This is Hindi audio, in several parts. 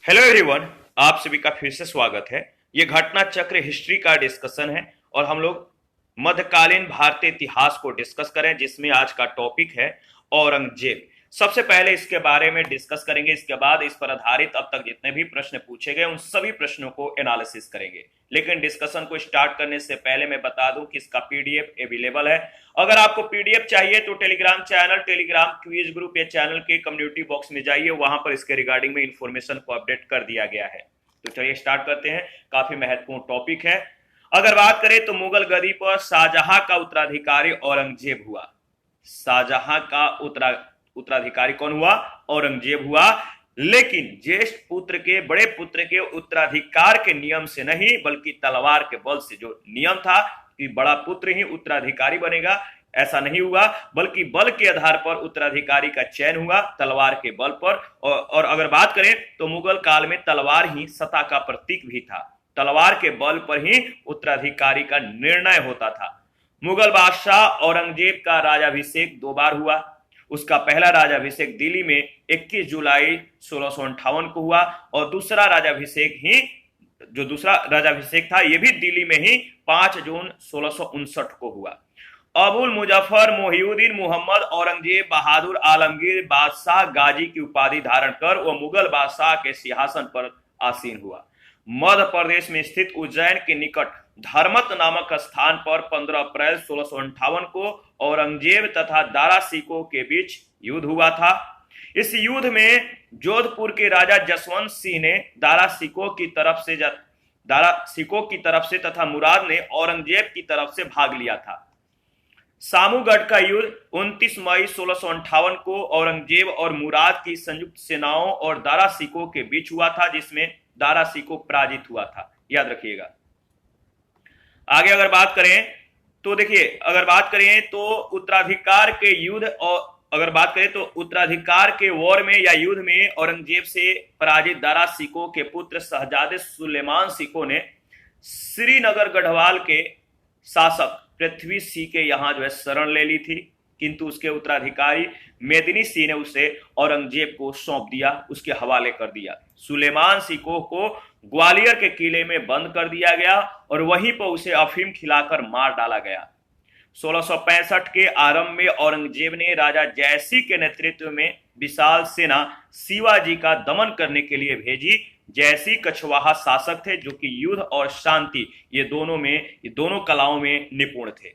Hello everyone. आप सभी का फिर से स्वागत है। ये घटना चक्र हिस्ट्री का डिस्कशन है और हम लोग मध्यकालीन भारतीय इतिहास को डिस्कस करें, जिसमें आज का टॉपिक है औरंगजेब। सबसे पहले इसके बारे में डिस्कस करेंगे, इसके बाद इस पर आधारित अब तक जितने भी प्रश्न पूछे गए उन सभी प्रश्नों को एनालिसिस करेंगे। लेकिन डिस्कशन को स्टार्ट करने से पहले मैं बता दूं कि इसका पीडीएफ अवेलेबल है। अगर आपको पीडीएफ चाहिए तो Telegram channel, Telegram quiz group या चैनल के कम्युनिटी बॉक्स में जाइए, वहां पर इसके रिगार्डिंग में इंफॉर्मेशन को अपडेट कर दिया गया है। तो चलिए स्टार्ट करते हैं। काफी महत्वपूर्ण टॉपिक है। अगर बात करें तो मुगल गद्दी पर शाहजहां का उत्तराधिकारी औरंगजेब हुआ। शाहजहां का उत्तराधिकारी कौन हुआ? औरंगजेब हुआ। लेकिन ज्येष्ठ पुत्र के, बड़े पुत्र के उत्तराधिकार के नियम से नहीं, बल्कि तलवार के बल से। जो नियम था कि बड़ा पुत्र ही उत्तराधिकारी बनेगा, ऐसा नहीं हुआ, बल्कि बल के आधार पर उत्तराधिकारी का चयन हुआ, तलवार के बल पर। और अगर बात करें तो मुगल काल में तलवार ही सत्ता का प्रतीक भी था। तलवार के बल पर ही उत्तराधिकारी का निर्णय होता था। मुगल बादशाह औरंगजेब का राजाभिषेक 2 बार हुआ। उसका पहला राजाभिषेक दिल्ली में 21 जुलाई 1658 को हुआ और दूसरा राजाभिषेक था, यह भी दिल्ली में ही 5 जून 1659 को हुआ। अबुल मुजफ्फर मोहिउद्दीन मोहम्मद औरंगजेब बहादुर आलमगीर बादशाह गाजी की उपाधि धारण कर वह मुगल बादशाह के सिंहासन पर आसीन हुआ। मध्य प्रदेश में स्थित उज्जैन के निकट धर्मत नामक स्थान पर 15 अप्रैल 1658 को औरंगजेब तथा दारा सिकोह के बीच युद्ध हुआ था। इस युद्ध में जोधपुर के राजा जसवंत सिंह ने दारा सिकोह की तरफ से तथा मुराद ने औरंगजेब की तरफ से भाग लिया था। सामूगढ़ का युद्ध 29 मई 1658 को औरंगजेब और मुराद की संयुक्त सेनाओं और दारा सिकोह के बीच हुआ था, जिसमें दारा सिकोह पराजित हुआ था, याद रखिएगा। आगे अगर बात करें तो देखिए, अगर बात करें तो उत्तराधिकार के युद्ध और अगर बात करें तो उत्तराधिकार के वॉर में या युद्ध में औरंगजेब से पराजित दारा सिकोह के पुत्र शहजादे सुलेमान सिकोह ने श्रीनगर गढ़वाल के शासक पृथ्वी सिंह के यहाँ जो है शरण ले ली थी, किंतु उसके उत्तराधिकारी मेदिनी सिंह ने उसे औरंगजेब को सौंप दिया, उसके हवाले कर दिया। सुलेमान सिकोह को ग्वालियर के किले में बंद कर दिया गया और वहीं पर उसे अफीम खिलाकर मार डाला गया। 1665 के आरंभ में औरंगजेब ने राजा जयसिंह के नेतृत्व में विशाल सेना शिवाजी का दमन करने के लिए भेजी। जयसिंह कछवाहा शासक थे जो कि युद्ध और शांति ये दोनों कलाओं में निपुण थे।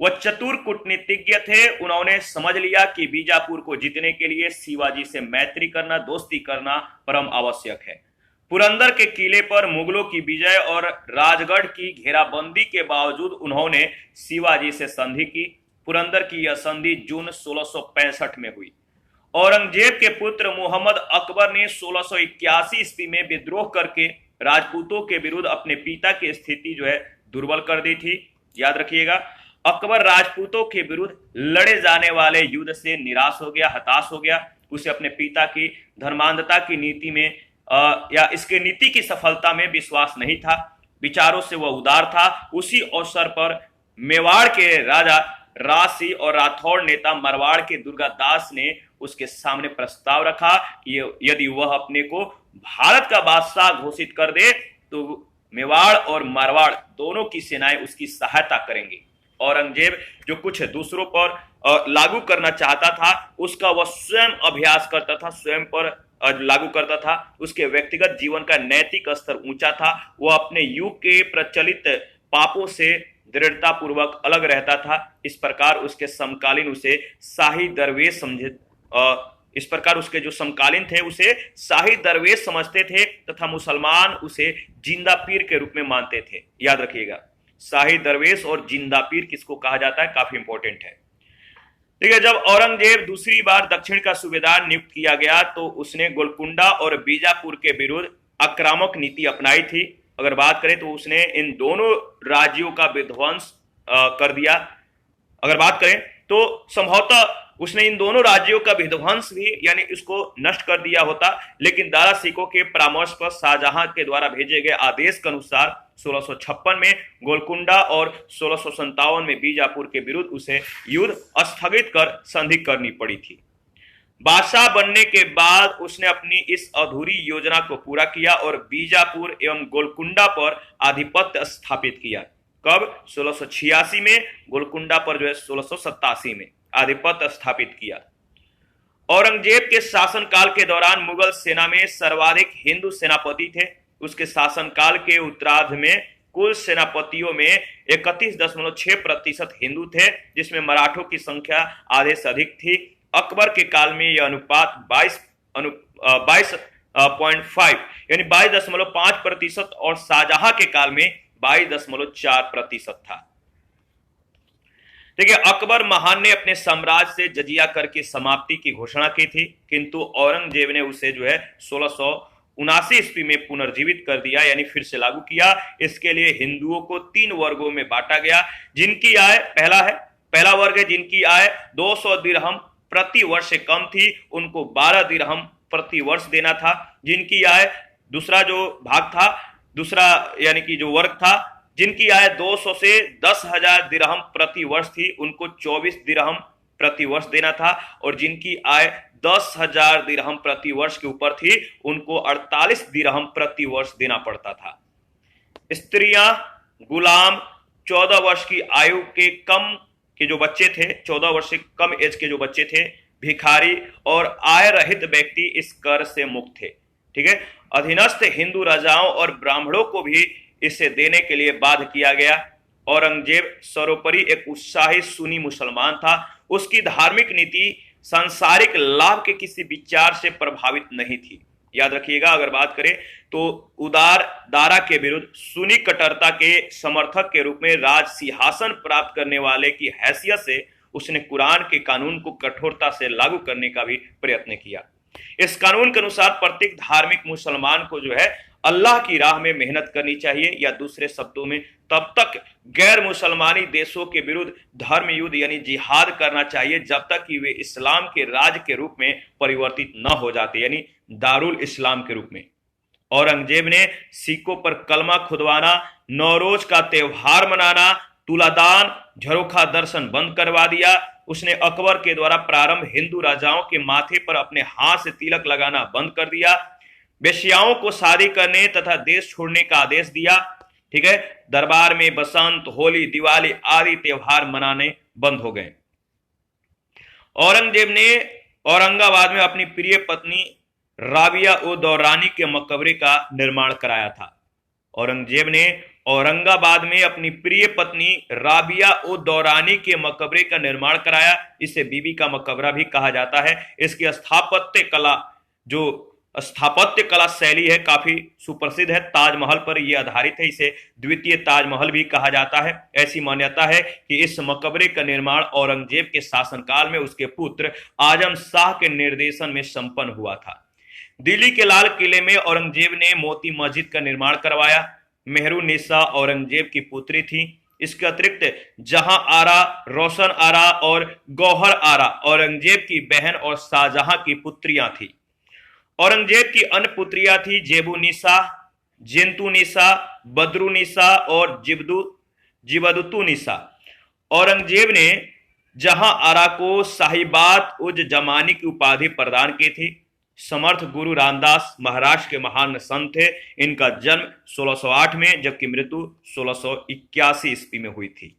वह चतुर कूटनीतिज्ञ थे। उन्होंने समझ लिया कि बीजापुर को जीतने के लिए शिवाजी से मैत्री करना, दोस्ती करना परम आवश्यक है। पुरंदर के किले पर मुगलों की विजय और राजगढ़ की घेराबंदी के बावजूद उन्होंने शिवाजी से संधि की। पुरंदर की यह संधि जून 1665 में हुई। औरंगजेब के पुत्र मोहम्मद अकबर ने 1681 ईस्वी में विद्रोह करके राजपूतों के विरुद्ध अपने पिता की स्थिति जो है दुर्बल कर दी थी, याद रखिएगा। अकबर राजपूतों के विरुद्ध लड़े जाने वाले युद्ध से निराश हो गया, हताश हो गया। उसे अपने पिता की धर्मांधता की नीति में या इसके नीति की सफलता में विश्वास नहीं था। विचारों से वह उदार था। उसी अवसर पर मेवाड़ के राजा राजसी और राठौड़ नेता मारवाड़ के दुर्गादास ने उसके सामने प्रस्ताव रखा कि यदि वह अपने को भारत का बादशाह घोषित कर दे तो मेवाड़ और मारवाड़ दोनों की सेनाएं उसकी सहायता करेंगी। औरंगजेब जो कुछ दूसरों पर लागू करना चाहता था उसका वह स्वयं अभ्यास करता था, स्वयं पर लागू करता था। उसके व्यक्तिगत जीवन का नैतिक स्तर ऊंचा था। वह अपने युग के प्रचलित पापों से दृढ़ता पूर्वक अलग रहता था। इस प्रकार उसके समकालीन उसे शाही दरवेश समझे इस प्रकार उसके जो समकालीन थे उसे शाही दरवेश समझते थे तथा मुसलमान उसे जिंदा पीर के रूप में मानते थे, याद रखिएगा। शाही दरवेश और जिंदा पीर किसको कहा जाता है, काफी इंपॉर्टेंट है। ठीक है। जब औरंगजेब दूसरी बार दक्षिण का सूबेदार नियुक्त किया गया तो उसने गोलकुंडा और बीजापुर के विरुद्ध आक्रामक नीति अपनाई थी। अगर बात करें तो उसने इन दोनों राज्यों का विध्वंस कर दिया। अगर बात करें तो संभवतः उसने इन दोनों राज्यों का विध्वंस भी यानी इसको नष्ट कर दिया होता, लेकिन दारा सिकोह के परामर्श पर शाहजहां के द्वारा भेजे गए आदेश के अनुसार 1656 में गोलकुंडा और 1657 में बीजापुर के विरुद्ध उसे युद्ध स्थगित कर संधि करनी पड़ी थी। बादशाह बनने के बाद उसने अपनी इस अधूरी योजना को पूरा किया और बीजापुर एवं गोलकुंडा पर आधिपत्य स्थापित किया। कब? 1686 में, गोलकुंडा पर जो है 1687 में आधिपत्य स्थापित किया। औरंगजेब के शासनकाल के दौरान मुगल सेना में सर्वाधिक हिंदू सेनापति थे। उसके शासनकाल के उत्तरार्ध में कुल सेनापतियों में 31.6% हिंदू थे, जिसमें मराठों की संख्या आधे से अधिक थी। अकबर के काल में यह अनुपात 22.5 यानी 22.5% और शाहजहां के काल में 22.4% था। देखिए, अकबर महान ने अपने साम्राज्य से जजिया कर की समाप्ति की घोषणा की थी, किंतु औरंगजेब ने उसे जो है 1679 ईस्वी में पुनर्जीवित कर दिया, यानी फिर से लागू किया। इसके लिए हिंदुओं को 3 वर्गों में बांटा गया, जिनकी आय पहला वर्ग है जिनकी आय 200 दिरहम प्रति वर्ष से कम थी, उनको 12 दिरहम प्रति वर्ष देना था। जिनकी आय दूसरा यानी कि जो वर्ग था, जिनकी आय 200 से 10,000 दिरहम प्रति वर्ष थी, उनको 24 दिरहम प्रति वर्ष देना था। और जिनकी आय 10,000 दिरहम प्रति वर्ष के ऊपर थी, उनको 48 दिरहम प्रति वर्ष देना पड़ता था। स्त्रियां, गुलाम, 14 वर्ष की आयु के कम के जो बच्चे थे, 14 वर्ष से कम एज के जो बच्चे थे, भिखारी और आय रहित व्यक्ति इस कर से मुक्त थे। ठीक है। अधीनस्थ हिंदू राजाओं और ब्राह्मणों को भी इसे देने के लिए बाध्य किया गया। औरंगजेब सर्वोपरि एक उत्साही सुन्नी मुसलमान था। उसकी धार्मिक नीति सांसारिक लाभ के किसी विचार से प्रभावित नहीं थी। याद रखिएगा, अगर बात करें तो उदार दारा के विरुद्ध सुन्नी कट्टरता के समर्थक के रूप में राज सिंहासन प्राप्त करने वाले की हैसियत से उसने कुरान के कानून को कठोरता से लागू करने का भी प्रयत्न किया। इस कानून के अनुसार प्रत्येक धार्मिक मुसलमान को जो है अल्लाह की राह में मेहनत करनी चाहिए, या दूसरे शब्दों में तब तक गैर मुसलमानी देशों के विरुद्ध धर्म युद्ध यानी जिहाद करना चाहिए जब तक कि वे इस्लाम के राज के रूप में परिवर्तित न हो जाते, यानी दारुल इस्लाम के रूप में। औरंगजेब ने सिक्कों पर कलमा खुदवाना, नौरोज का त्योहार मनाना, तुलादान, झरोखा दर्शन बंद करवा दिया। उसने अकबर के द्वारा प्रारंभ हिंदू राजाओं के माथे पर अपने हाथ से तिलक लगाना बंद कर दिया। वेश्याओं को शादी करने तथा देश छोड़ने का आदेश दिया। ठीक है। दरबार में बसंत, होली, दिवाली आदि त्योहार मनाने बंद हो गए। औरंगजेब ने औरंगाबाद में अपनी प्रिय पत्नी राबिया उद दौरानी के मकबरे का निर्माण कराया था। औरंगजेब ने औरंगाबाद में अपनी प्रिय पत्नी राबिया उद दौरानी के मकबरे का निर्माण कराया। इसे बीबी का मकबरा भी कहा जाता है। इसकी स्थापत्य कला शैली है काफी सुप्रसिद्ध है। ताजमहल पर यह आधारित है। इसे द्वितीय ताजमहल भी कहा जाता है। ऐसी मान्यता है कि इस मकबरे का निर्माण औरंगजेब के शासनकाल में उसके पुत्र आजम शाह के निर्देशन में संपन्न हुआ था। दिल्ली के लाल किले में औरंगजेब ने मोती मस्जिद का निर्माण करवाया। मेहरुन्निसा औरंगजेब की पुत्री थी। इसके अतिरिक्त जहां आरा, रोशन आरा और गौहर आरा औरंगजेब की बहन और शाहजहां की पुत्रियां थी। औरंगजेब की अन्य पुत्रियां थी जेबुनिसा, जिंतुनिसा, बदरुनिसा और जिबदुतुनिसा। औरंगजेब ने जहां आरा को साहिबात उज जमानी की उपाधि प्रदान की थी। समर्थ गुरु रामदास महाराष्ट्र के महान संत थे। इनका जन्म 1608 में जबकि मृत्यु 1681 ईस्वी में हुई थी।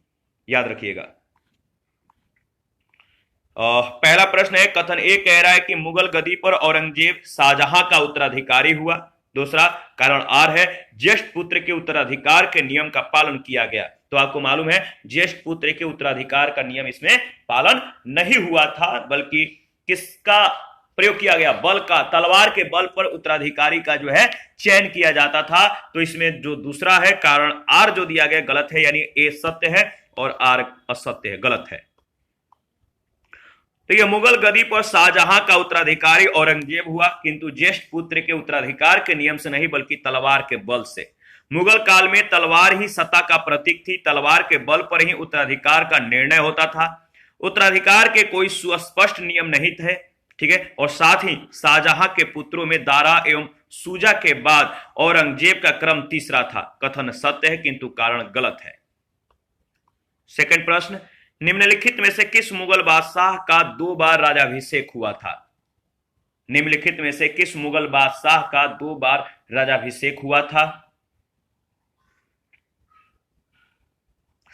याद रखिएगा। पहला प्रश्न है, कथन ए कह रहा है कि मुगल गद्दी पर औरंगजेब शाहजहां का उत्तराधिकारी हुआ। दूसरा कारण आर है, ज्येष्ठ पुत्र के उत्तराधिकार के नियम का पालन किया गया। तो आपको मालूम है ज्येष्ठ पुत्र के उत्तराधिकार का नियम इसमें पालन नहीं हुआ था, बल्कि किसका प्रयोग किया गया? बल का, तलवार के बल पर उत्तराधिकारी का जो है चयन किया जाता था। तो इसमें जो दूसरा है कारण आर जो दिया गया गलत है, यानी ए सत्य है और आर असत्य है, गलत है। तो यह मुगल गद्दी पर शाहजहां का उत्तराधिकारी औरंगजेब हुआ, किंतु ज्येष्ठ पुत्र के उत्तराधिकार के नियम से नहीं बल्कि तलवार के बल से। मुगल काल में तलवार ही सत्ता का प्रतीक थी। तलवार के बल पर ही उत्तराधिकार का निर्णय होता था। उत्तराधिकार के कोई सुस्पष्ट नियम नहीं थे। ठीक है। और साथ ही शाहजहां के पुत्रों में दारा एवं सूजा के बाद औरंगजेब का क्रम तीसरा था। कथन सत्य है किंतु कारण गलत है। सेकंड प्रश्न, निम्नलिखित में से किस मुगल बादशाह का 2 बार राजाभिषेक हुआ था? निम्नलिखित में से किस मुगल बादशाह का 2 बार राजाभिषेक हुआ था?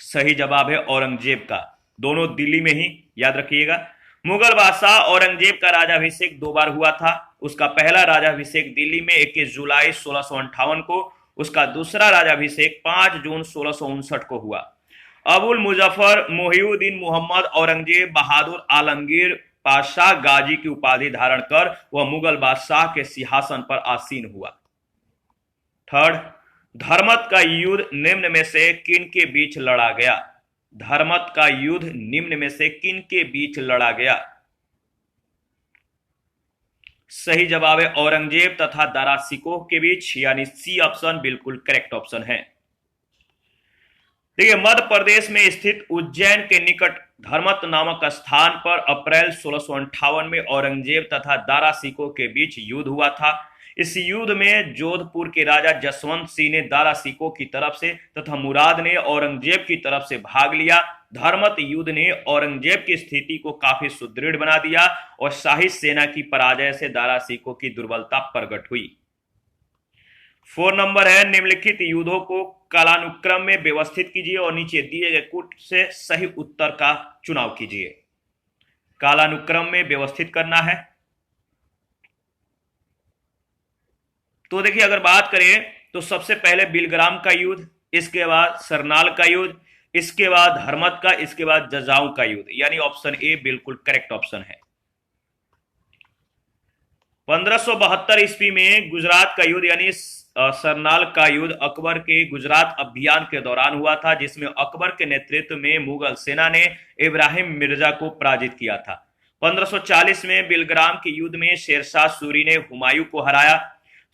सही जवाब है औरंगजेब का, दोनों दिल्ली में ही, याद रखिएगा। मुगल बादशाह औरंगजेब का राजाभिषेक 2 बार हुआ था। उसका पहला राजाभिषेक दिल्ली में 21 जुलाई 1658 को, उसका दूसरा राजाभिषेक 5 जून 1659 को हुआ। अबुल मुजफ्फर मोहिउद्दीन मोहम्मद औरंगजेब बहादुर आलमगीर पाशाह गाजी की उपाधि धारण कर वह मुगल बादशाह के सिंहासन पर आसीन हुआ। थर्ड, धर्मत का युद्ध निम्न में से किन के बीच लड़ा गया? धर्मत का युद्ध निम्न में से किन के बीच लड़ा गया? सही जवाब है औरंगजेब तथा दारा शिकोह के बीच, यानी सी ऑप्शन बिल्कुल करेक्ट ऑप्शन है। देखिए, मध्य प्रदेश में स्थित उज्जैन के निकट धर्मत नामक स्थान पर अप्रैल 1658 में औरंगजेब तथा दारा शिकोह के बीच युद्ध हुआ था। इस युद्ध में जोधपुर के राजा जसवंत सिंह ने दारा शिकोह की तरफ से तथा मुराद ने औरंगजेब की तरफ से भाग लिया। धर्मत युद्ध ने औरंगजेब की स्थिति को काफी सुदृढ़ बना दिया और शाही सेना की पराजय से दारा शिकोह की दुर्बलता प्रकट हुई। 4 नंबर है, निम्नलिखित युद्धों को कालानुक्रम में व्यवस्थित कीजिए और नीचे दिए गए कूट से सही उत्तर का चुनाव कीजिए। कालानुक्रम में व्यवस्थित करना है। तो देखिए, अगर बात करें तो सबसे पहले बिलग्राम का युद्ध, इसके बाद सरनाल का युद्ध, इसके बाद धर्मत का, इसके बाद जजाऊ का युद्ध, यानी ऑप्शन ए बिल्कुल करेक्ट ऑप्शन है। 1572 ईस्वी में गुजरात का युद्ध यानी सरनाल का युद्ध अकबर के गुजरात अभियान के दौरान हुआ था, जिसमें अकबर के नेतृत्व में मुगल सेना ने इब्राहिम मिर्जा को पराजित किया था। 1540 में बिलग्राम के युद्ध में शेरशाह सूरी ने हुमायूं को हराया।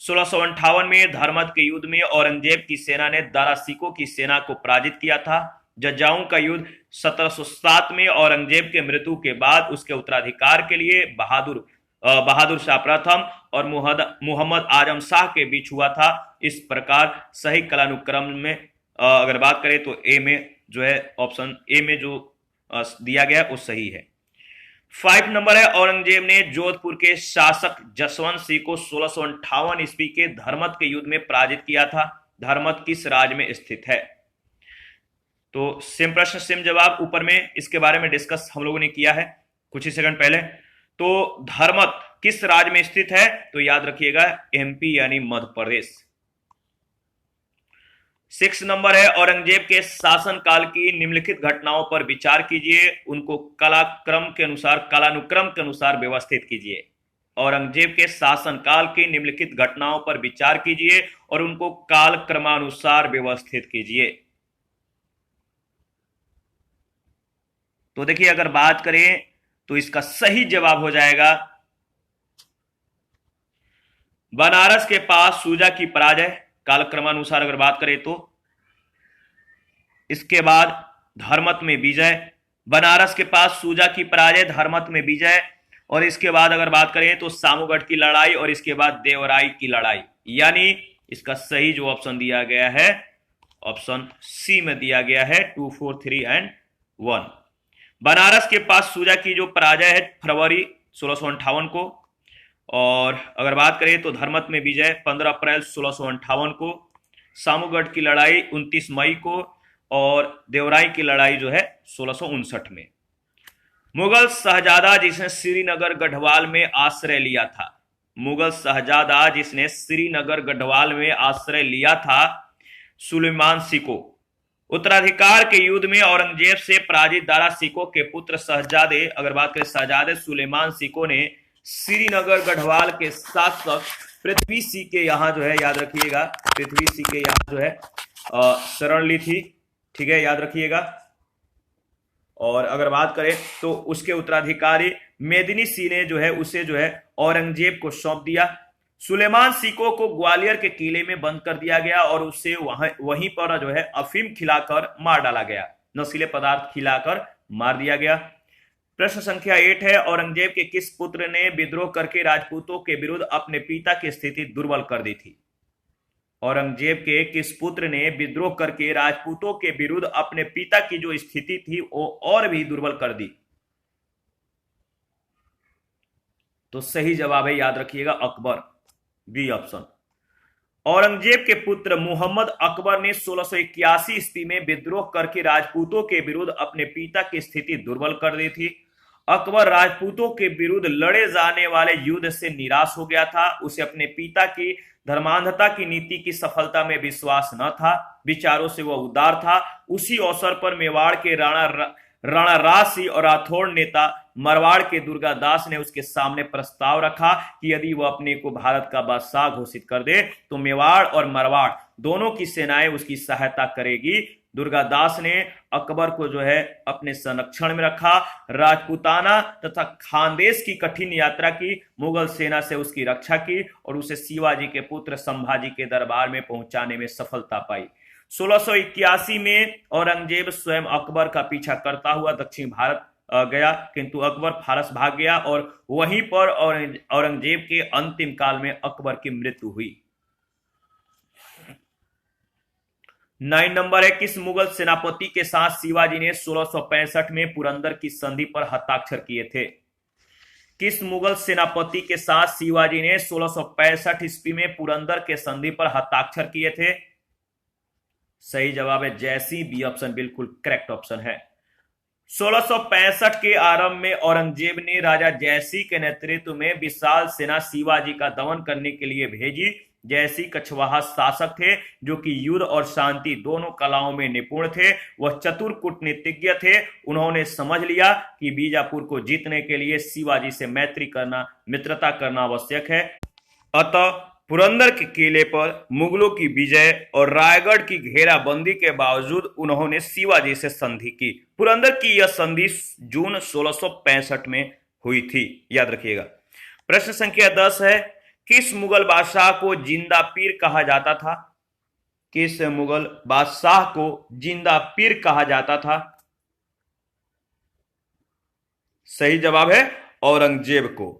1658 में धर्मत के युद्ध में औरंगजेब की सेना ने दारा शिकोह की सेना को पराजित किया था। जजाऊ का युद्ध 1707 में औरंगजेब के मृत्यु के बाद उसके उत्तराधिकार के लिए बहादुर शाह प्रथम और मोहम्मद आजम शाह के बीच हुआ था। इस प्रकार सही कालानुक्रम में अगर बात करें तो ए में जो है ऑप्शन ए में जो दिया गया वो सही है। 5 नंबर है, औरंगजेब ने जोधपुर के शासक जसवंत सिंह को 1658 ईस्वी के धर्मत के युद्ध में पराजित किया था। धर्मत किस राज्य में स्थित है? तो सेम प्रश्न सेम जवाब, ऊपर में इसके बारे में डिस्कस हम लोगों ने किया है कुछ ही सेकंड पहले। तो धर्मत किस राज्य में स्थित है? तो याद रखिएगा एमपी यानी मध्य प्रदेश। 6 नंबर है, औरंगजेब के शासन काल की निम्नलिखित घटनाओं पर विचार कीजिए, उनको कालानुक्रम के अनुसार व्यवस्थित कीजिए। औरंगजेब के शासन काल की निम्नलिखित घटनाओं पर विचार कीजिए और उनको काल क्रमानुसार व्यवस्थित कीजिए। तो देखिए, अगर बात करें तो इसका सही जवाब हो जाएगा बनारस के पास सूजा की पराजय, कालक्रमानुसार अगर बात करें तो। इसके बाद धर्मत में विजय, बनारस के पास सूजा की पराजय, धर्मत में विजय, और इसके बाद अगर बात करें तो सामूगढ़ की लड़ाई और इसके बाद देवराई की लड़ाई, यानी इसका सही जो ऑप्शन दिया गया है ऑप्शन सी में दिया गया है 2, 4, 3 एंड 1। बनारस के पास सूजा की जो पराजय है फरवरी 1658 को, और अगर बात करें तो धर्मत में विजय 15 अप्रैल 1658 को, सामूगढ़ की लड़ाई 29 मई को, और देवराई की लड़ाई जो है 1659 में। मुगल शहजादा जिसने श्रीनगर गढ़वाल में आश्रय लिया था, मुगल शहजादा जिसने श्रीनगर गढ़वाल में आश्रय लिया था, सुलेमान शिकोह। उत्तराधिकार के युद्ध में औरंगजेब से पराजित दारा शिकोह के पुत्र शहजादे, अगर बात करें शहजादे सुलेमान शिकोह ने श्रीनगर गढ़वाल के शासक पृथ्वी सिंह के यहाँ जो है, याद रखिएगा पृथ्वी सिंह के यहाँ जो है शरण ली थी, ठीक है, याद रखिएगा। और अगर बात करें तो उसके उत्तराधिकारी मेदिनी सिंह ने जो है उसे जो है औरंगजेब को सौंप दिया। सुलेमान शिकोह को ग्वालियर के किले में बंद कर दिया गया और उसे वहीं पर जो है अफीम खिलाकर मार डाला गया, नशीले पदार्थ खिलाकर मार दिया गया। प्रश्न संख्या 8 है, औरंगजेब के किस पुत्र ने विद्रोह करके राजपूतों के विरुद्ध अपने पिता की स्थिति दुर्बल कर दी थी? औरंगजेब के किस पुत्र ने विद्रोह करके राजपूतों के विरुद्ध अपने पिता की जो स्थिति थी वो और भी दुर्बल कर दी? तो सही जवाब है, याद रखिएगा, अकबर, बी ऑप्शन। औरंगजेब के पुत्र मोहम्मद अकबर ने 1681 ईस्वी में विद्रोह करके राजपूतों के विरुद्ध अपने पिता की स्थिति दुर्बल कर दी थी। अकबर राजपूतों के विरुद्ध लड़े जाने वाले युद्ध से निराश हो गया था। उसे अपने पिता की धर्मांधता की नीति की सफलता में विश्वास न था, विचारों से वह उदार था। उसी अवसर पर मेवाड़ के राणा राज सिंह और राठौड़ नेता मारवाड़ के दुर्गादास ने उसके सामने प्रस्ताव रखा कि यदि वह अपने को भारत का बादशाह घोषित कर दे तो मेवाड़ और मारवाड़ दोनों की सेनाएं उसकी सहायता करेगी। दुर्गादास ने अकबर को जो है अपने संरक्षण में रखा। राजपूताना तथा खानदेश की कठिन यात्रा की, मुगल सेना से उसकी रक्षा की और उसे शिवाजी के पुत्र संभाजी के दरबार में पहुंचाने में सफलता पाई। 1681 में औरंगजेब स्वयं अकबर का पीछा करता हुआ दक्षिण भारत गया, किंतु अकबर फारस भाग गया और वहीं पर औरंगजेब के अंतिम काल में अकबर की मृत्यु हुई। 9 नंबर है, किस मुगल सेनापति के साथ शिवाजी ने 1665 में पुरंदर की संधि पर हस्ताक्षर किए थे? किस मुगल सेनापति के साथ शिवाजी ने 1665 ईस्वी में पुरंदर के संधि पर हस्ताक्षर किए थे? सही जवाब है जयसिंह, बी ऑप्शन बिल्कुल करेक्ट ऑप्शन है। 1665 के आरंभ में औरंगजेब ने राजा जयसिंह के नेतृत्व में विशाल सेना शिवाजी का दमन करने के लिए भेजी। जयसिंह कछवाहा शासक थे जो कि युद्ध और शांति दोनों कलाओं में निपुण थे। वह चतुर कूटनीतिज्ञ थे। उन्होंने समझ लिया कि बीजापुर को जीतने के लिए शिवाजी से मित्रता करना आवश्यक है। अतः पुरंदर के किले पर मुगलों की विजय और रायगढ़ की घेराबंदी के बावजूद उन्होंने शिवाजी से संधि की। पुरंदर की यह संधि जून 1665 में हुई थी, याद रखिएगा। प्रश्न संख्या 10 है, किस मुगल बादशाह को जिंदा पीर कहा जाता था? किस मुगल बादशाह को जिंदा पीर कहा जाता था? सही जवाब है औरंगजेब को।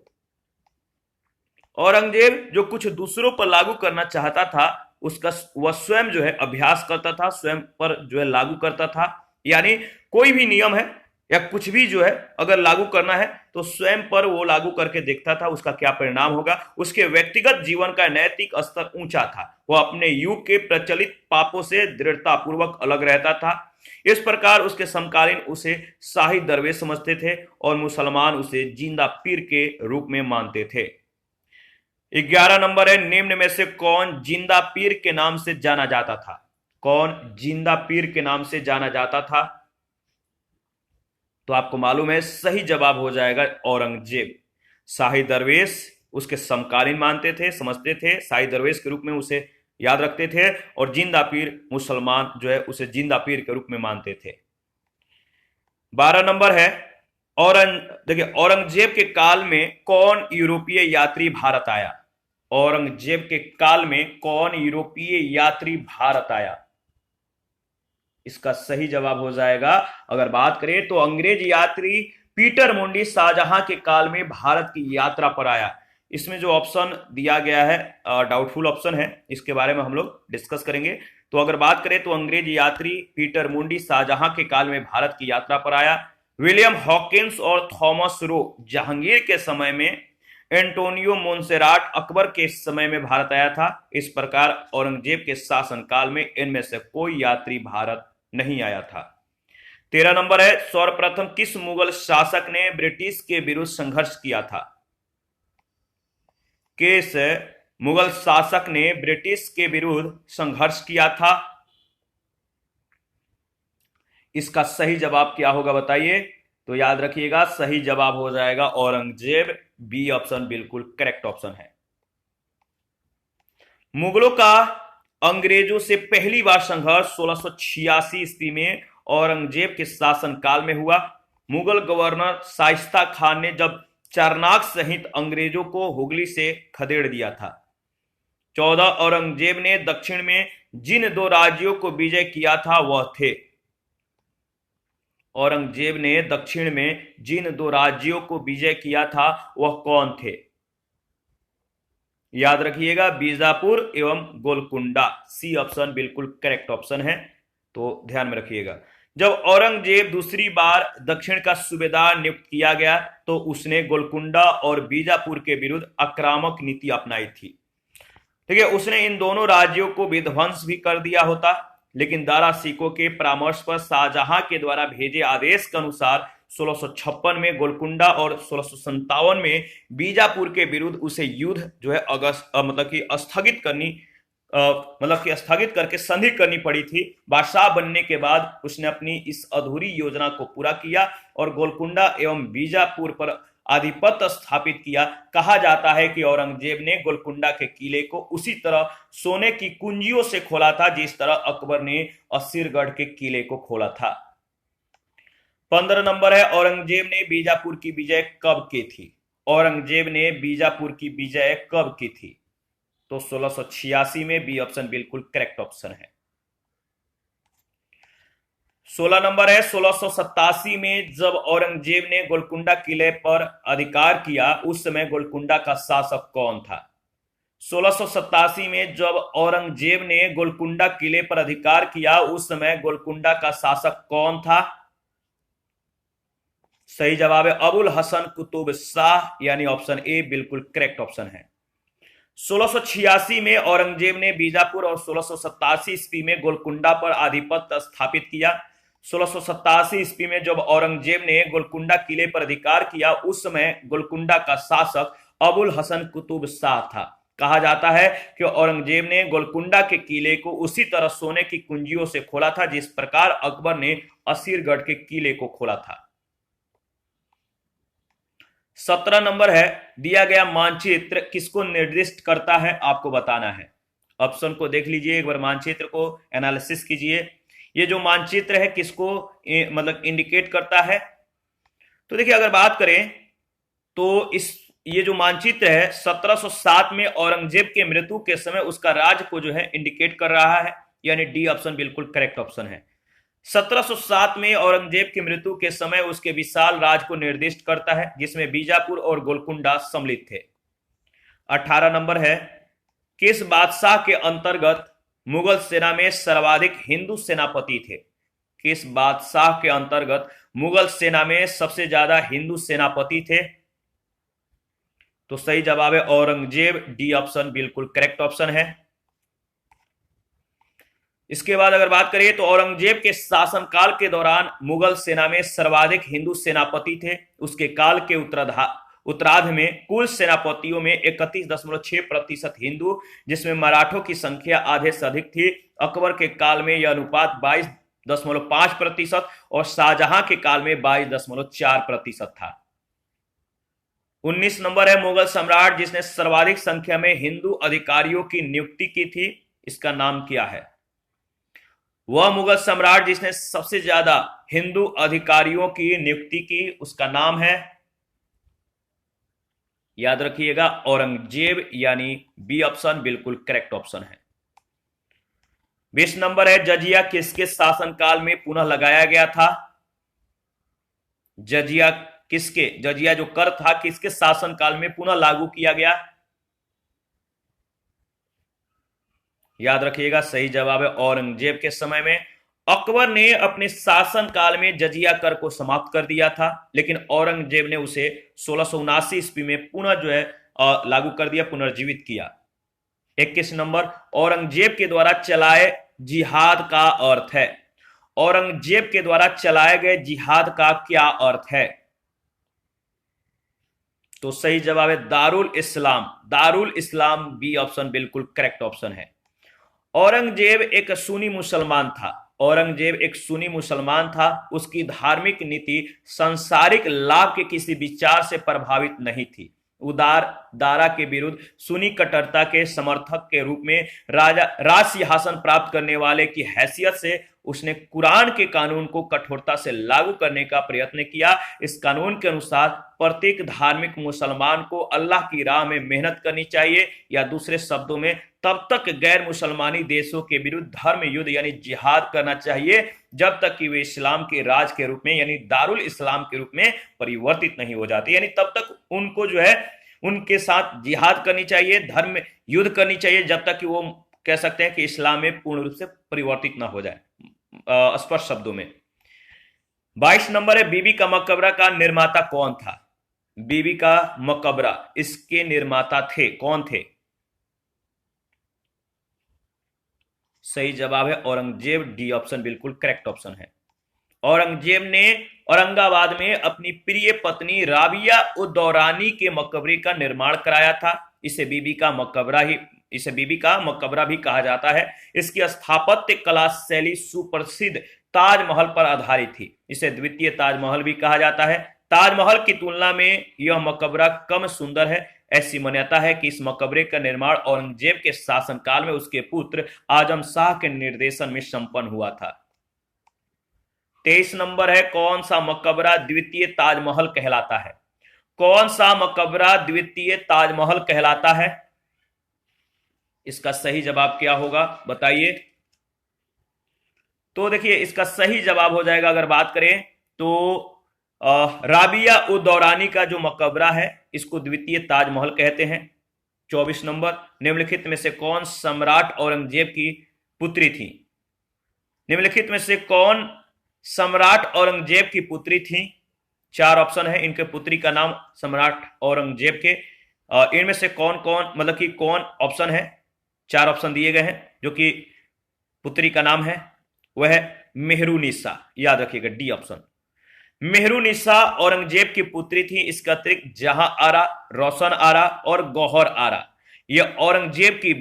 औरंगजेब जो कुछ दूसरों पर लागू करना चाहता था उसका वह स्वयं जो है अभ्यास करता था, स्वयं पर जो है लागू करता था। यानी कोई भी नियम है या कुछ भी जो है अगर लागू करना है तो स्वयं पर वो लागू करके देखता था उसका क्या परिणाम होगा। उसके व्यक्तिगत जीवन का नैतिक स्तर ऊंचा था। वह अपने युग के प्रचलित पापों से दृढ़ता पूर्वक अलग रहता था। इस प्रकार उसके समकालीन उसे शाही दरवेश समझते थे और मुसलमान उसे जिंदा पीर के रूप में मानते थे। 11 नंबर है, निम्न में से कौन जिंदा पीर के नाम से जाना जाता था? कौन जिंदा पीर के नाम से जाना जाता था? तो आपको मालूम है सही जवाब हो जाएगा औरंगजेब। शाही दरवेश उसके समकालीन मानते थे, समझते थे, शाही दरवेश के रूप में उसे याद रखते थे और जिंदा पीर मुसलमान जो है उसे जिंदा पीर के रूप में मानते थे। 12 नंबर है, देखिए औरंगजेब के काल में कौन यूरोपीय यात्री भारत आया? औरंगजेब के काल में कौन यूरोपीय यात्री भारत आया? इसका सही जवाब हो जाएगा, अगर बात करें तो अंग्रेज यात्री पीटर मुंडी शाहजहां के काल में भारत की यात्रा पर आया। इसमें जो ऑप्शन दिया गया है डाउटफुल ऑप्शन है, इसके बारे में हम लोग डिस्कस करेंगे। तो अगर बात करें तो अंग्रेज यात्री पीटर मुंडी शाहजहां के काल में भारत की यात्रा पर आया। विलियम हॉकिंस और थॉमस रो जहांगीर के समय में, एंटोनियो मोन्सेराट अकबर के समय में भारत आया था। इस प्रकार औरंगजेब के शासनकाल में इनमें से कोई यात्री भारत नहीं आया था। 13 नंबर है, सर्वप्रथम किस मुगल शासक ने ब्रिटिश के विरुद्ध संघर्ष किया था? किस मुगल शासक ने ब्रिटिश के विरुद्ध संघर्ष किया था? इसका सही जवाब क्या होगा बताइए? तो याद रखिएगा सही जवाब हो जाएगा औरंगजेब, बी ऑप्शन बिल्कुल करेक्ट ऑप्शन है। मुगलों का अंग्रेजों से पहली बार संघर्ष 1686 ईस्वी में औरंगजेब के शासनकाल में हुआ। मुगल गवर्नर शाइस्ता खान ने जब चारनाक सहित अंग्रेजों को हुगली से खदेड़ दिया था। 14 औरंगजेब ने दक्षिण में जिन 2 राज्यों को विजय किया था वह थे। औरंगजेब ने दक्षिण में जिन 2 राज्यों को विजय किया था वह कौन थे? याद रखिएगा बीजापुर एवं गोलकुंडा, सी ऑप्शन बिल्कुल करेक्ट ऑप्शन है, तो ध्यान में रखिएगा। जब औरंगजेब दूसरी बार दक्षिण का सूबेदार नियुक्त किया गया तो उसने गोलकुंडा और बीजापुर के विरुद्ध आक्रामक नीति अपनाई थी। ठीक है, उसने इन दोनों राज्यों को विध्वंस भी कर दिया होता, लेकिन दारा सिकों के परामर्श पर शाहजहां के द्वारा भेजे आदेश के अनुसार 1656 में गोलकुंडा और 1657 में बीजापुर के विरुद्ध उसे युद्ध जो है स्थगित करके संधि करनी पड़ी थी। बादशाह बनने के बाद उसने अपनी इस अधूरी योजना को पूरा किया और गोलकुंडा एवं बीजापुर पर आधिपत्य स्थापित किया। कहा जाता है कि औरंगजेब ने गोलकुंडा के किले को उसी तरह सोने की कुंजियों से खोला था जिस तरह अकबर ने असीरगढ़ के किले को खोला था। 15 नंबर है, औरंगजेब ने बीजापुर की विजय कब की थी? औरंगजेब ने बीजापुर की विजय कब की थी? तो 1686 में। बी ऑप्शन बिल्कुल करेक्ट ऑप्शन है। 16 नंबर है, 1687 में जब औरंगजेब ने गोलकुंडा किले पर अधिकार किया उस समय गोलकुंडा का शासक कौन था? 1687 में जब औरंगजेब ने गोलकुंडा किले पर अधिकार किया उस समय गोलकुंडा का शासक कौन था? सही जवाब है अबुल हसन कुतुब शाह, यानी ऑप्शन ए बिल्कुल करेक्ट ऑप्शन है। 1686 में औरंगजेब ने बीजापुर और 1687 ईस्वी में गोलकुंडा पर आधिपत्य स्थापित किया। 1687 ईस्वी में जब औरंगजेब ने गोलकुंडा किले पर अधिकार किया उस समय गोलकुंडा का शासक अबुल हसन कुतुब शाह था। कहा जाता है कि औरंगजेब ने गोलकुंडा के किले को उसी तरह सोने की कुंजियों से खोला था जिस प्रकार अकबर ने असीरगढ़ के किले को खोला था। 17 नंबर है, दिया गया मानचित्र किसको निर्दिष्ट करता है? आपको बताना है। ऑप्शन को देख लीजिए एक बार, मानचित्र को एनालिसिस कीजिए। ये जो मानचित्र है किसको इंडिकेट करता है? तो देखिए, अगर बात करें तो ये जो मानचित्र है 1707 में औरंगजेब के मृत्यु के समय उसका राज्य को जो है इंडिकेट कर रहा है, यानी डी ऑप्शन बिल्कुल करेक्ट ऑप्शन है। 1707 में औरंगजेब की मृत्यु के समय उसके विशाल राज को निर्दिष्ट करता है जिसमें बीजापुर और गोलकुंडा सम्मिलित थे। 18 नंबर है, किस बादशाह के अंतर्गत मुगल सेना में सर्वाधिक हिंदू सेनापति थे? किस बादशाह के अंतर्गत मुगल सेना में सबसे ज्यादा हिंदू सेनापति थे? तो सही जवाब है औरंगजेब, डी ऑप्शन बिल्कुल करेक्ट ऑप्शन है। इसके बाद अगर बात करें तो औरंगजेब के शासनकाल के दौरान मुगल सेना में सर्वाधिक हिंदू सेनापति थे। उसके काल के उत्तरार्ध में कुल सेनापतियों में 31.6% हिंदू, जिसमें मराठों की संख्या आधे से अधिक थी। अकबर के काल में यह अनुपात 22.5% और शाहजहां के काल में 22.4% था। 19 नंबर है, मुगल सम्राट जिसने सर्वाधिक संख्या में हिंदू अधिकारियों की नियुक्ति की थी, इसका नाम क्या है? वह मुगल सम्राट जिसने सबसे ज्यादा हिंदू अधिकारियों की नियुक्ति की, उसका नाम है, याद रखिएगा, औरंगजेब, यानी बी ऑप्शन बिल्कुल करेक्ट ऑप्शन है। 20 नंबर है, जजिया किसके शासनकाल में पुनः लगाया गया था? जजिया जो कर था किसके शासनकाल में पुनः लागू किया गया? याद रखिएगा, सही जवाब है औरंगजेब के समय में। अकबर ने अपने शासनकाल में जजिया कर को समाप्त कर दिया था, लेकिन औरंगजेब ने उसे 1679 ईस्वी में पुनः जो है लागू कर दिया, पुनर्जीवित किया। 21 नंबर, औरंगजेब के द्वारा चलाए जिहाद का अर्थ है? औरंगजेब के द्वारा चलाए गए जिहाद का क्या अर्थ है? तो सही जवाब है दारुल इस्लाम, दारुल इस्लाम, बी ऑप्शन बिल्कुल करेक्ट ऑप्शन है। औरंगजेब एक सुन्नी मुसलमान था। औरंगजेब एक सुन्नी मुसलमान था। उसकी धार्मिक नीति सांसारिक लाभ के किसी विचार से प्रभावित नहीं थी। उदार दारा के विरुद्ध सुन्नी कट्टरता के समर्थक के रूप में राज सिंहासन प्राप्त करने वाले की हैसियत से उसने कुरान के कानून को कठोरता से लागू करने का प्रयत्न किया। इस कानून के अनुसार प्रत्येक धार्मिक मुसलमान को अल्लाह की राह में मेहनत करनी चाहिए, या दूसरे शब्दों में तब तक गैर मुसलमानी देशों के विरुद्ध धर्म युद्ध यानी जिहाद करना चाहिए जब तक कि वे इस्लाम के राज के रूप में यानी दारुल इस्लाम के रूप में परिवर्तित नहीं हो जाते। यानी तब तक उनको जो है उनके साथ जिहाद करनी चाहिए, धर्म युद्ध करनी चाहिए, जब तक कि वो कह सकते हैं कि इस्लाम में पूर्ण रूप से परिवर्तित ना हो जाए। स्पष्ट शब्दों में 22 नंबर है, बीबी का मकबरा का निर्माता कौन था? बीबी का मकबरा, इसके निर्माता थे, कौन थे? सही जवाब है औरंगजेब। डी ऑप्शन बिल्कुल करेक्ट ऑप्शन है। औरंगजेब ने औरंगाबाद में अपनी प्रिय पत्नी राबिया उद दौरानी के मकबरे का निर्माण कराया था। इसे बीबी का मकबरा भी कहा जाता है। इसकी स्थापत्य कला शैली सुप्रसिद्ध ताजमहल पर आधारित थी। इसे द्वितीय ताजमहल भी कहा जाता है। ताजमहल की तुलना में यह मकबरा कम सुंदर है। ऐसी मान्यता है कि इस मकबरे का निर्माण औरंगजेब के शासनकाल में उसके पुत्र आजम शाह के निर्देशन में संपन्न हुआ था। 23 नंबर है, कौन सा मकबरा द्वितीय ताजमहल कहलाता है? कौन सा मकबरा द्वितीय ताजमहल कहलाता है? इसका सही जवाब क्या होगा बताइए। तो देखिए, इसका सही जवाब हो जाएगा, अगर बात करें तो राबिया उद दौरानी का जो मकबरा है इसको द्वितीय ताजमहल कहते हैं। 24 नंबर, निम्नलिखित में से कौन सम्राट औरंगजेब की पुत्री थी? निम्नलिखित में से कौन सम्राट औरंगजेब की पुत्री थी? 4 ऑप्शन है, इनके पुत्री का नाम सम्राट औरंगजेब के। इनमें से कौन कौन, मतलब कि कौन ऑप्शन है? 4 ऑप्शन दिए गए हैं। जो कि पुत्री का नाम है वह है मेहरुनिसा, याद रखिएगा, डी ऑप्शन। मेहरुनिसा औरंगजेब की पुत्री थी। इसका अतिरिक्त जहां आरा, रोशन आरा और गौहर आरा यह औरंगजेब की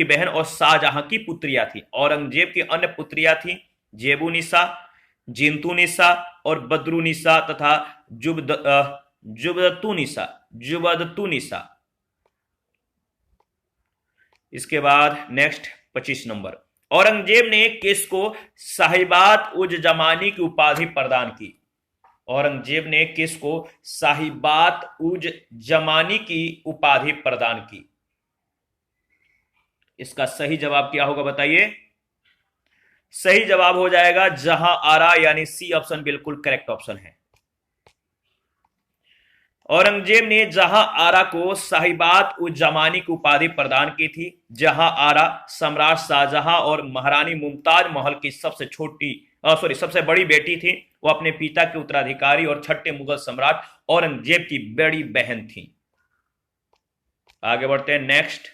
बहन और शाहजहां की पुत्रियां थी। औरंगजेब की अन्य पुत्रियां थी जेबुनिसा, जिंतुनिसा और बद्रुनिसा तथा जुबदतुनिसा। इसके बाद नेक्स्ट 25 नंबर, औरंगजेब ने किसको साहिबात उज जमानी की उपाधि प्रदान की? औरंगजेब ने किसको साहिबात उज जमानी की उपाधि प्रदान की? इसका सही जवाब क्या होगा बताइए। सही जवाब हो जाएगा जहां आरा, यानी सी ऑप्शन बिल्कुल करेक्ट ऑप्शन है। औरंगजेब ने जहां आरा को साहिबात उज जमानी की उपाधि प्रदान की थी। जहां आरा सम्राट शाहजहां और महारानी मुमताज महल की सबसे बड़ी बेटी थी। वो अपने पिता के उत्तराधिकारी और छठे मुगल सम्राट औरंगजेब की बड़ी बहन थी। आगे बढ़ते हैं नेक्स्ट।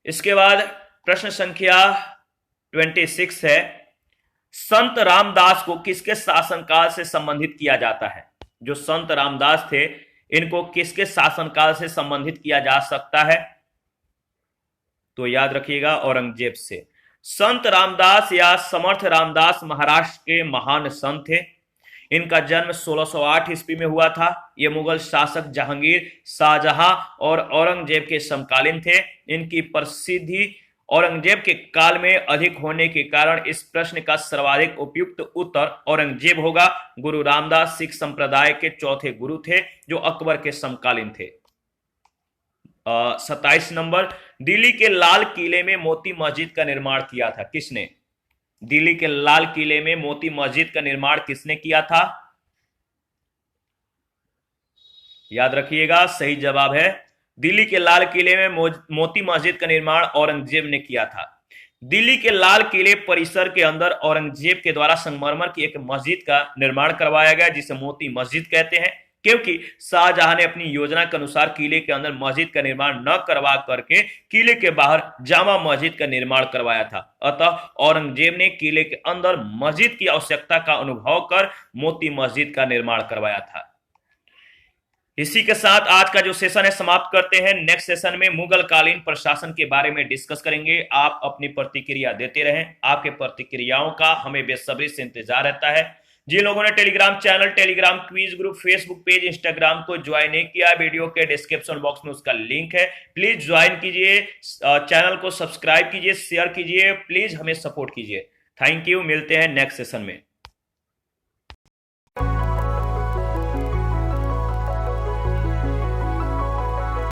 इसके बाद प्रश्न संख्या 26 है, संत रामदास को किसके शासनकाल से संबंधित किया जाता है? जो संत रामदास थे इनको किसके शासनकाल से संबंधित किया जा सकता है? तो याद रखिएगा औरंगजेब से। संत रामदास या समर्थ रामदास महाराष्ट्र के महान संत थे। इनका जन्म 1608 ईस्वी में हुआ था। ये मुगल शासक जहांगीर, शाहजहां और औरंगजेब के समकालीन थे। इनकी प्रसिद्धि औरंगजेब के काल में अधिक होने के कारण इस प्रश्न का सर्वाधिक उपयुक्त उत्तर औरंगजेब होगा। गुरु रामदास सिख संप्रदाय के चौथे गुरु थे जो अकबर के समकालीन थे। 27 नंबर, दिल्ली के लाल किले में मोती मस्जिद का निर्माण किया था किसने? दिल्ली के लाल किले में मोती मस्जिद का निर्माण किसने किया था? याद रखिएगा, सही जवाब है दिल्ली के लाल किले में मोती मस्जिद का निर्माण औरंगजेब ने किया था। दिल्ली के लाल किले परिसर के अंदर औरंगजेब के द्वारा संगमरमर की एक मस्जिद का निर्माण करवाया गया जिसे मोती मस्जिद कहते हैं, क्योंकि शाहजहां ने अपनी योजना के अनुसार किले के अंदर मस्जिद का निर्माण न करवा करके किले के बाहर जामा मस्जिद का निर्माण करवाया था। अतः औरंगजेब ने किले के अंदर मस्जिद की आवश्यकता का अनुभव कर मोती मस्जिद का निर्माण करवाया था। इसी के साथ आज का जो सेशन है समाप्त करते हैं। नेक्स्ट सेशन में मुगल कालीन प्रशासन के बारे में डिस्कस करेंगे। आप अपनी प्रतिक्रिया देते रहें। आपके प्रतिक्रियाओं का हमें बेसब्री से इंतजार रहता है। जिन लोगों ने Telegram channel, Telegram quiz group, Facebook page, Instagram को ज्वाइन नहीं किया, वीडियो के डिस्क्रिप्शन बॉक्स में उसका लिंक है, प्लीज ज्वाइन कीजिए, चैनल को सब्सक्राइब कीजिए, शेयर कीजिए, प्लीज हमें सपोर्ट कीजिए। थैंक यू, मिलते हैं नेक्स्ट सेशन में।